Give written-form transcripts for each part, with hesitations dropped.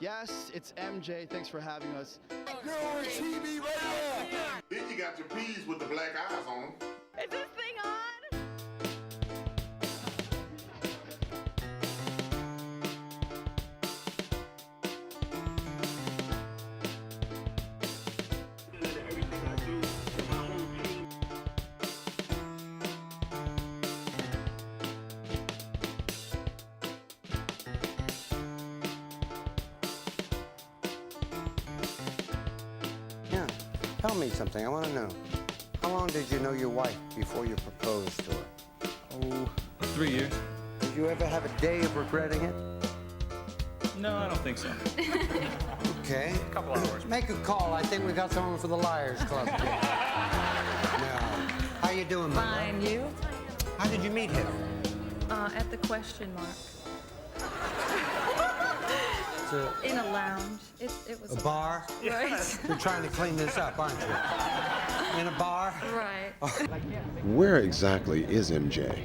Yes, it's MJ. Thanks for having us. You're on TV right now. Then you got your peas with the black eyes on them. Is this thing on? Yeah. Tell me something. I want to know. How long did you know your wife before you proposed to her? Oh, 3 years. Did you ever have a day of regretting it? No, I don't think so. Okay. A couple hours. Make a call. I think we got someone for the Liars Club. Now, how you doing, my love? Fine, you? How did you meet him? At the question mark. So, In a lounge. It was a bar? Right. You're trying to clean this up, aren't you? In a bar? Right. Where exactly is MJ?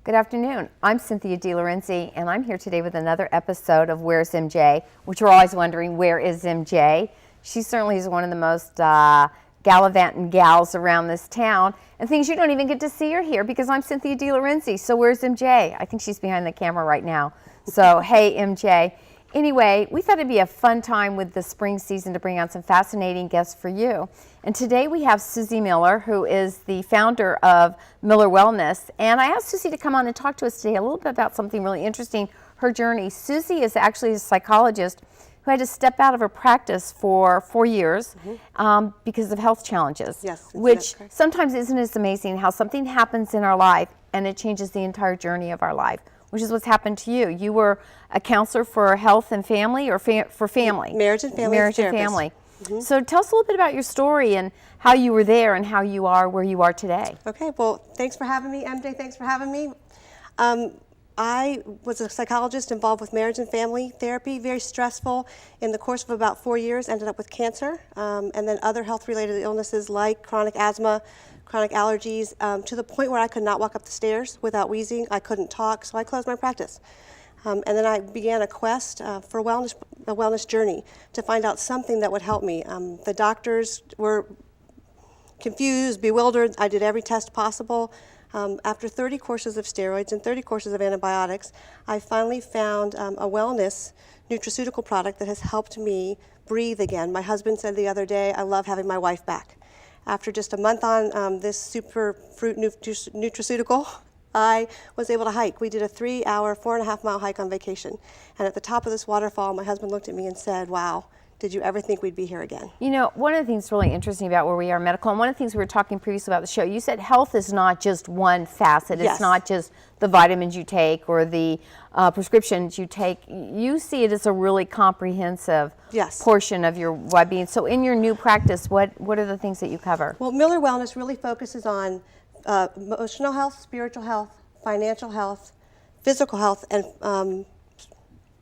Good afternoon. I'm Cynthia DeLorenzi, and I'm here today with another episode of Where's MJ, which you're always wondering, where is MJ? She certainly is one of the most gallivanting gals around this town, and things you don't even get to see her here because I'm Cynthia DeLorenzi. So where's MJ? I think she's behind the camera right now. So hey, MJ. Anyway, we thought it'd be a fun time with the spring season to bring on some fascinating guests for you. And today we have Susie Miller, who is the founder of Miller Wellness. And I asked Susie to come on and talk to us today a little bit about something really interesting, her journey. Susie is actually a psychologist who had to step out of her practice for 4 years because of health challenges. Yes, which sometimes isn't it amazing how something happens in our life and it changes the entire journey of our life, which is what's happened to you. You were a counselor for health and family, or for family? Marriage and family. Marriage and family. So tell us a little bit about your story and how you were there and how you are where you are today. Okay, well, thanks for having me, MJ. Thanks for having me. I was a psychologist involved with marriage and family therapy, very stressful. In the course of about 4 years, ended up with cancer and then other health-related illnesses like chronic asthma, chronic allergies, to the point where I could not walk up the stairs without wheezing. I couldn't talk, so I closed my practice. And then I began a quest for a wellness journey to find out something that would help me. The doctors were confused, bewildered. I did every test possible. After 30 courses of steroids and 30 courses of antibiotics, I finally found a wellness nutraceutical product that has helped me breathe again. My husband said the other day, I love having my wife back. After just a month on this super fruit nutraceutical, I was able to hike. We did a 3-hour, 4.5-mile hike on vacation. And at the top of this waterfall, my husband looked at me and said, wow, did you ever think we'd be here again? You know, one of the things really interesting about where we are medical, and one of the things we were talking previously about the show, you said health is not just one facet. Yes. It's not just the vitamins you take or the prescriptions you take. You see it as a really comprehensive portion of your well-being. So in your new practice, what are the things that you cover? Well, Miller Wellness really focuses on emotional health, spiritual health, financial health, physical health, and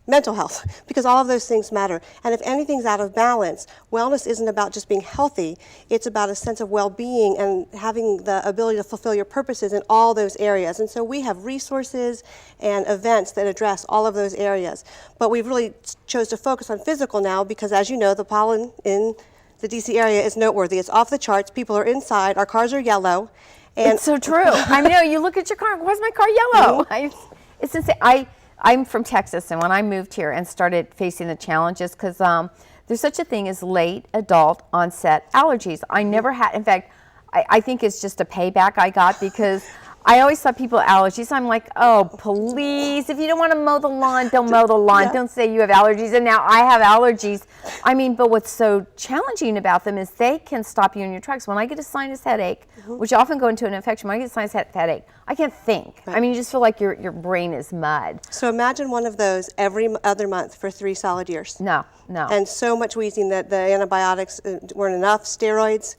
mental health, because all of those things matter. And if anything's out of balance, wellness isn't about just being healthy. It's about a sense of well-being and having the ability to fulfill your purposes in all those areas. And so we have resources and events that address all of those areas. But we've really chose to focus on physical now because, as you know, the pollen in the DC area is noteworthy. It's off the charts. People are inside. Our cars are yellow. And it's so true. I know, you look at your car, why is my car yellow? It's insane. I'm from Texas, and when I moved here and started facing the challenges, because there's such a thing as late adult onset allergies. I never had, in fact, I think it's just a payback I got because I always saw people with allergies. I'm like, oh, please, if you don't want to mow the lawn, don't mow the lawn. Yeah. Don't say you have allergies. And now I have allergies. I mean, but what's so challenging about them is they can stop you in your tracks. When I get a sinus headache, which often go into an infection, when I get a sinus headache, I can't think. Right. I mean, you just feel like your brain is mud. so imagine one of those every other month for 3 solid years. No. And so much wheezing that the antibiotics weren't enough, steroids.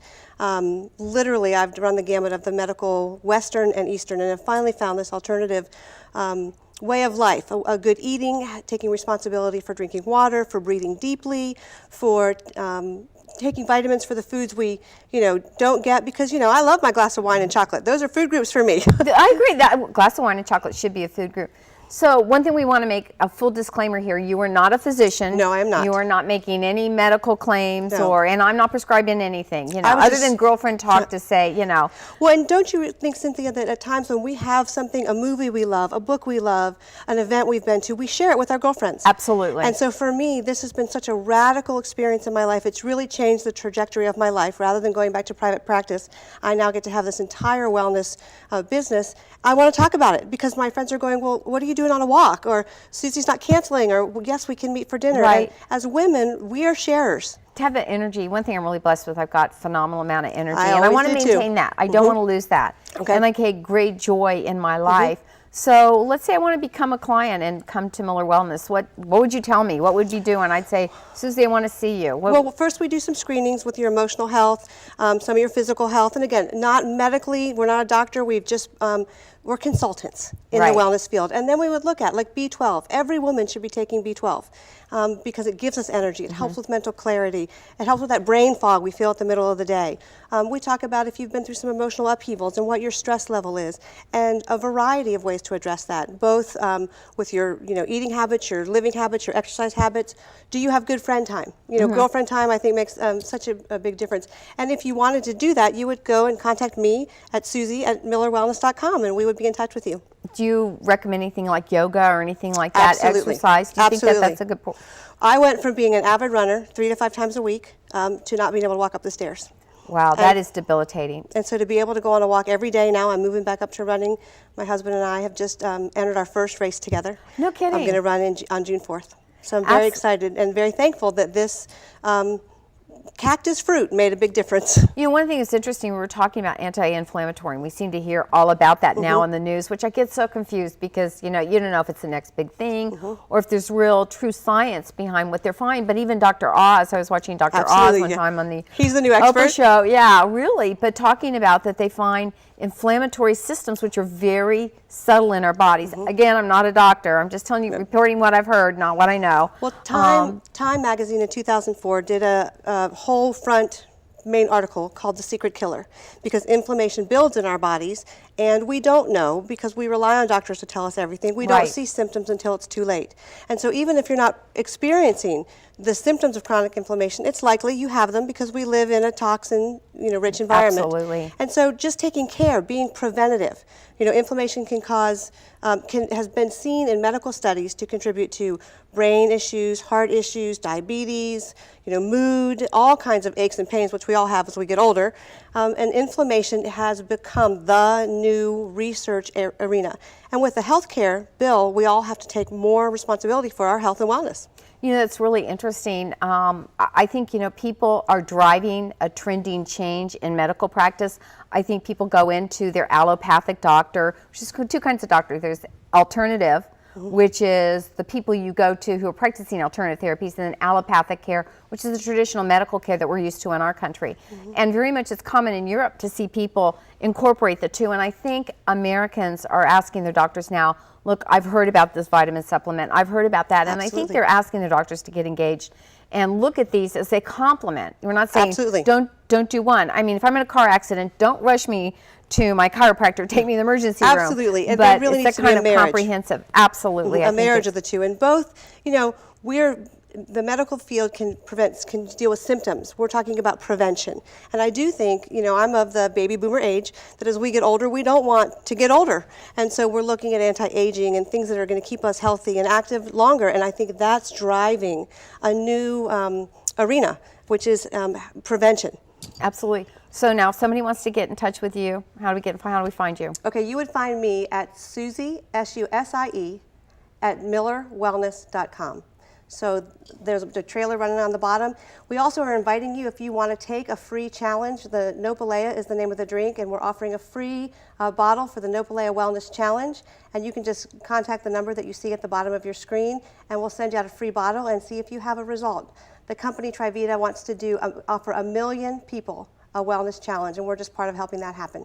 Literally, I've run the gamut of the medical Western and Eastern, and have finally found this alternative way of life, a good eating, taking responsibility for drinking water, for breathing deeply, for taking vitamins for the foods we, don't get, because, I love my glass of wine and chocolate. Those are food groups for me. I agree that a glass of wine and chocolate should be a food group. So one thing we want to make a full disclaimer here, you are not a physician. No, I am not. You are not making any medical claims No. and I'm not prescribing anything, you know, I was other just- than girlfriend talk to say, you know. Well, and don't you think, Cynthia, that at times when we have something, a movie we love, a book we love, an event we've been to, we share it with our girlfriends. Absolutely. And so for me, this has been such a radical experience in my life. It's really changed the trajectory of my life. Rather than going back to private practice, I now get to have this entire wellness business. I want to talk about it because my friends are going, well, what are you doing on a walk? Or Susie's not canceling, or well, yes, we can meet for dinner. Right. And as women, we are sharers. To have the energy, one thing I'm really blessed with, I've got phenomenal amount of energy, I and I always want to do, too. maintain that. I don't want to lose that. Okay. And like a great joy in my life. So let's say I want to become a client and come to Miller Wellness. What would you tell me? What would you do? And I'd say, Susie, I want to see you. Well, first we do some screenings with your emotional health, some of your physical health, and again, not medically. We're not a doctor. We've just we're consultants in Right. the wellness field, and then we would look at like B12. Every woman should be taking B12 because it gives us energy. It helps with mental clarity. It helps with that brain fog we feel at the middle of the day. We talk about if you've been through some emotional upheavals and what your stress level is, and a variety of ways to address that, both with your eating habits, your living habits, your exercise habits. Do you have good friend time? Girlfriend time I think makes such a big difference. And if you wanted to do that, you would go and contact me at Susie@MillerWellness.com, and we would be in touch with you. Do you recommend anything like yoga or anything like that? Absolutely. Exercise? Do you think Absolutely. that that's a good point? I went from being an avid runner 3 to 5 times a week to not being able to walk up the stairs. Wow, that is debilitating. And so to be able to go on a walk every day now, I'm moving back up to running. My husband and I have just entered our first race together. No kidding. I'm going to run on June 4th. So I'm very Abs- excited and very thankful that this cactus fruit made a big difference. You know, one thing that's interesting, we were talking about anti-inflammatory, and we seem to hear all about that now in the news, which I get so confused because, you don't know if it's the next big thing or if there's real true science behind what they're finding. But even Dr. Oz, I was watching Dr. Oz Absolutely, one yeah. time on the He's the new Oprah expert? show. Yeah, really. But talking about that they find inflammatory systems which are very subtle in our bodies. Again, I'm not a doctor. I'm just telling you, reporting what I've heard, not what I know. Well, Time magazine in 2004 did a whole front main article called The Secret Killer, because inflammation builds in our bodies and we don't know because we rely on doctors to tell us everything. We don't Right. see symptoms until it's too late. And so even if you're not experiencing the symptoms of chronic inflammation, it's likely you have them because we live in a toxin, rich environment. Absolutely. And so just taking care, being preventative. Inflammation can cause, has been seen in medical studies to contribute to brain issues, heart issues, diabetes, mood, all kinds of aches and pains, which we all have as we get older. And inflammation has become the new research arena. And with the healthcare bill, we all have to take more responsibility for our health and wellness. It's really interesting. I think, people are driving a trending change in medical practice. I think people go into their allopathic doctor, which is two kinds of doctor. There's alternative, which is the people you go to who are practicing alternative therapies, and then allopathic care, which is the traditional medical care that we're used to in our country. And very much it's common in Europe to see people incorporate the two. And I think Americans are asking their doctors now, look, I've heard about this vitamin supplement. I've heard about that. And I think Absolutely. they're asking their doctors to get engaged and look at these as a complement. We're not saying Absolutely. don't do one. I mean, if I'm in a car accident, don't rush me to my chiropractor, take me to the emergency room. Absolutely. And But there really it's needs that to be kind a of marriage. comprehensive. Absolutely. I A think marriage it- of the two. And both, the medical field can deal with symptoms. We're talking about prevention. And I do think, I'm of the baby boomer age, that as we get older, we don't want to get older. And so we're looking at anti-aging and things that are going to keep us healthy and active longer. And I think that's driving a new arena, which is prevention. Absolutely. So now if somebody wants to get in touch with you, how do we find you? Okay, you would find me at Susie, S-U-S-I-E, at MillerWellness.com. So there's the trailer running on the bottom. We also are inviting you, if you want to take a free challenge. The Nopalea is the name of the drink, and we're offering a free bottle for the Nopalea Wellness Challenge. And you can just contact the number that you see at the bottom of your screen, and we'll send you out a free bottle and see if you have a result. The company Trivita wants to offer 1 million people a wellness challenge, and we're just part of helping that happen.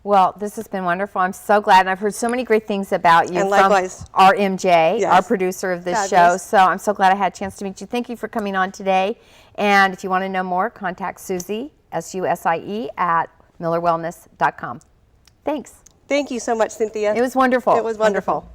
Well, this has been wonderful. I'm so glad. And I've heard so many great things about you And from likewise. our MJ, Yes. our producer of this show. Fabulous. So I'm so glad I had a chance to meet you. Thank you for coming on today. And if you want to know more, contact Susie, S-U-S-I-E, at MillerWellness.com. Thanks. Thank you so much, Cynthia. It was wonderful. It was wonderful.